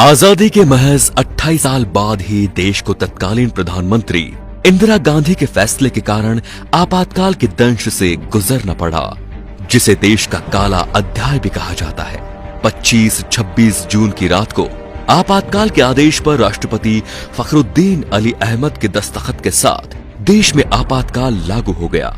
आजादी के महज 28 साल बाद ही देश को तत्कालीन प्रधानमंत्री इंदिरा गांधी के फैसले के कारण आपातकाल के दंश से गुजरना पड़ा, जिसे देश का काला अध्याय भी कहा जाता है। 25-26 जून की रात को आपातकाल के आदेश पर राष्ट्रपति फखरुद्दीन अली अहमद के दस्तखत के साथ देश में आपातकाल लागू हो गया।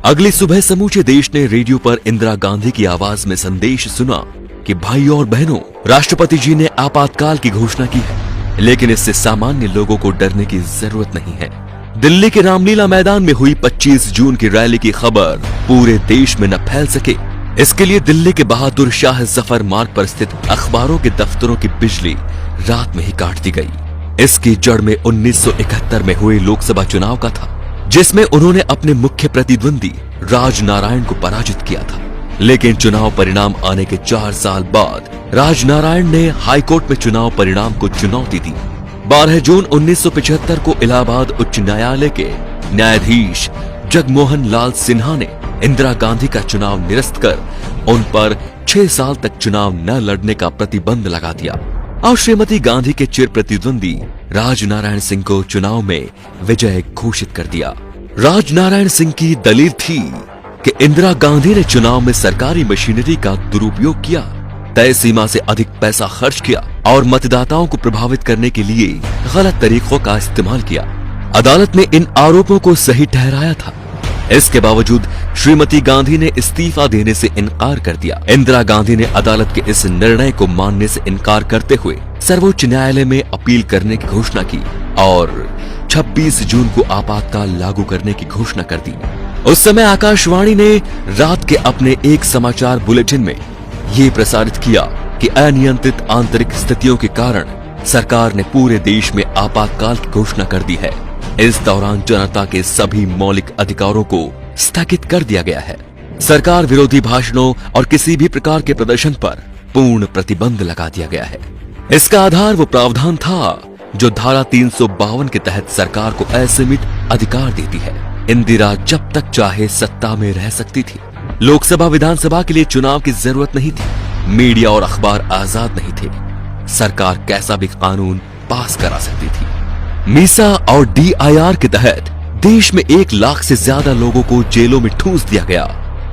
अगली सुबह समूचे देश ने रेडियो पर इंदिरा गांधी की आवाज में संदेश सुना कि भाइयों और बहनों, राष्ट्रपति जी ने आपातकाल की घोषणा की है, लेकिन इससे सामान्य लोगों को डरने की जरूरत नहीं है। दिल्ली के रामलीला मैदान में हुई 25 जून की रैली की खबर पूरे देश में न फैल सके, इसके लिए दिल्ली के बहादुर शाह जफर मार्ग पर स्थित अखबारों के दफ्तरों की बिजली रात में ही काट दी गई। इसकी जड़ में 1971 में हुए लोकसभा चुनाव का था, जिसमें उन्होंने अपने मुख्य प्रतिद्वंदी राजनारायण को पराजित किया था। लेकिन चुनाव परिणाम आने के 4 साल बाद राजनारायण ने हाईकोर्ट में चुनाव परिणाम को चुनौती दी। 12 जून 1975 को इलाहाबाद उच्च न्यायालय के न्यायाधीश जगमोहन लाल सिन्हा ने इंदिरा गांधी का चुनाव निरस्त कर उन पर 6 साल तक चुनाव न लड़ने का प्रतिबंध लगा दिया और श्रीमती गांधी के चिर प्रतिद्वंदी राजनारायण सिंह को चुनाव में विजय घोषित कर दिया। राजनारायण सिंह की दलील थी कि इंदिरा गांधी ने चुनाव में सरकारी मशीनरी का दुरुपयोग किया, तय सीमा से अधिक पैसा खर्च किया और मतदाताओं को प्रभावित करने के लिए गलत तरीकों का इस्तेमाल किया। अदालत ने इन आरोपों को सही ठहराया था। इसके बावजूद श्रीमती गांधी ने इस्तीफा देने से इनकार कर दिया। इंदिरा गांधी ने अदालत के इस निर्णय को मानने से इनकार करते हुए सर्वोच्च न्यायालय में अपील करने की घोषणा की और 26 जून को आपातकाल लागू करने की घोषणा कर दी। उस समय आकाशवाणी ने रात के अपने एक समाचार बुलेटिन में ये प्रसारित किया कि अनियंत्रित आंतरिक स्थितियों के कारण सरकार ने पूरे देश में आपातकाल की घोषणा कर दी है। इस दौरान जनता के सभी मौलिक अधिकारों को स्थगित कर दिया गया है। सरकार विरोधी भाषणों और किसी भी प्रकार के प्रदर्शन पर पूर्ण प्रतिबंध लगा दिया गया है। इसका आधार वो प्रावधान था जो धारा 352 के तहत सरकार को असीमित अधिकार देती है। इंदिरा जब तक चाहे सत्ता में रह सकती थी। लोकसभा विधानसभा के लिए चुनाव की जरूरत नहीं थी। मीडिया और अखबार आजाद नहीं थे। सरकार कैसा भी कानून पास करा सकती थी। मीसा और DIR के तहत देश में 1 लाख से ज्यादा लोगों को जेलों में ठूंस दिया गया।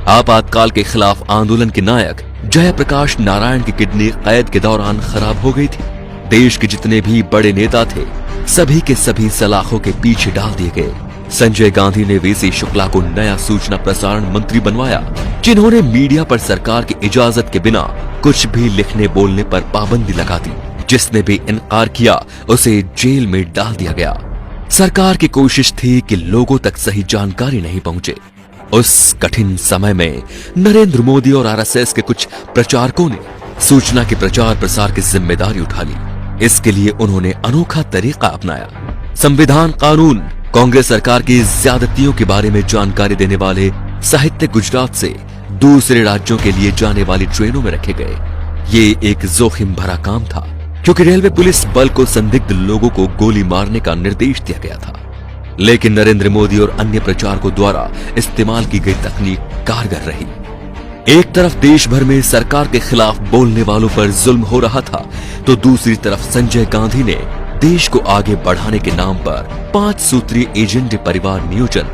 आपातकाल के खिलाफ आंदोलन के नायक जयप्रकाश नारायण की किडनी कैद के दौरान खराब हो गई थी। देश के जितने भी बड़े नेता थे, सभी के सभी सलाखों के पीछे डाल दिए गए। संजय गांधी ने VC शुक्ला को नया सूचना प्रसारण मंत्री बनवाया, जिन्होंने मीडिया पर सरकार की इजाजत के बिना कुछ भी लिखने बोलने पर पाबंदी लगा दी। जिसने भी इनकार किया उसे जेल में डाल दिया गया। सरकार की कोशिश थी कि लोगों तक सही जानकारी नहीं पहुंचे। उस कठिन समय में नरेंद्र मोदी और RSS के कुछ प्रचारकों ने सूचना के प्रचार प्रसार की जिम्मेदारी उठा ली। इसके लिए उन्होंने अनोखा तरीका अपनाया। संविधान, कानून, कांग्रेस सरकार की ज्यादतियों के बारे में जानकारी देने वाले साहित्य गुजरात से दूसरे राज्यों के लिए जाने वाली ट्रेनों में रखे गए। ये एक जोखिम भरा काम था, क्योंकि रेलवे पुलिस बल को संदिग्ध लोगों को गोली मारने का निर्देश दिया गया था। लेकिन नरेंद्र मोदी और अन्य प्रचारकों द्वारा इस्तेमाल की गई तकनीक कारगर रही। एक तरफ देश भर में सरकार के खिलाफ बोलने वालों पर जुल्म हो रहा था, तो दूसरी तरफ संजय गांधी ने देश को आगे बढ़ाने के नाम पर 5 सूत्रीय एजेंडे परिवार नियोजन,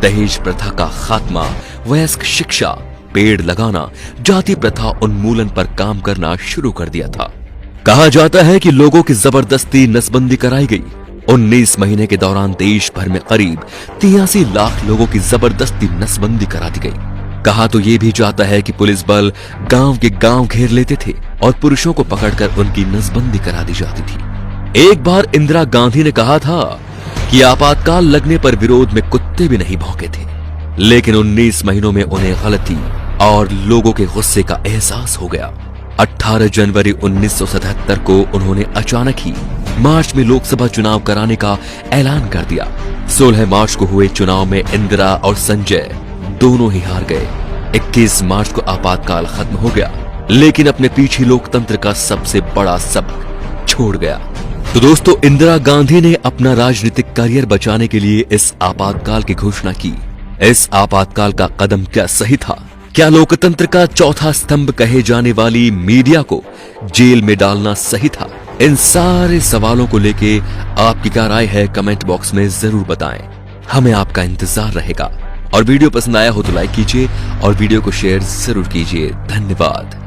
दहेज प्रथा का खात्मा, वयस्क शिक्षा, पेड़ लगाना, जाति प्रथा उन्मूलन पर काम करना शुरू कर दिया था। कहा जाता है कि लोगों की जबरदस्ती नसबंदी कराई गई। 19 महीने के दौरान देश भर में करीब 83 लाख लोगों की जबरदस्ती नसबंदी करा दी गई। कहा तो ये भी जाता है कि पुलिस बल गांव के गांव घेर लेते थे और पुरुषों को पकड़कर उनकी नसबंदी करा दी जाती थी। एक बार इंदिरा गांधी ने कहा था कि आपातकाल लगने पर विरोध में कुत्ते भी नहीं भौंके थे, लेकिन 19 महीनों में उन्हें गलती और लोगों के गुस्से का एहसास हो गया। 18 जनवरी 1977 को उन्होंने अचानक ही मार्च में लोकसभा चुनाव कराने का ऐलान कर दिया। 16 मार्च को हुए चुनाव में इंदिरा और संजय दोनों ही हार गए। 21 मार्च को आपातकाल खत्म हो गया, लेकिन अपने पीछे लोकतंत्र का सबसे बड़ा सबक छोड़ गया। तो दोस्तों, इंदिरा गांधी ने अपना राजनीतिक करियर बचाने के लिए इस आपातकाल की घोषणा की। इस आपातकाल का कदम क्या सही था? क्या लोकतंत्र का चौथा स्तंभ कहे जाने वाली मीडिया को जेल में डालना सही था? इन सारे सवालों को लेके आपकी क्या राय है कमेंट बॉक्स में जरूर बताएं। हमें आपका इंतजार रहेगा। और वीडियो पसंद आया हो तो लाइक कीजिए और वीडियो को शेयर जरूर कीजिए। धन्यवाद।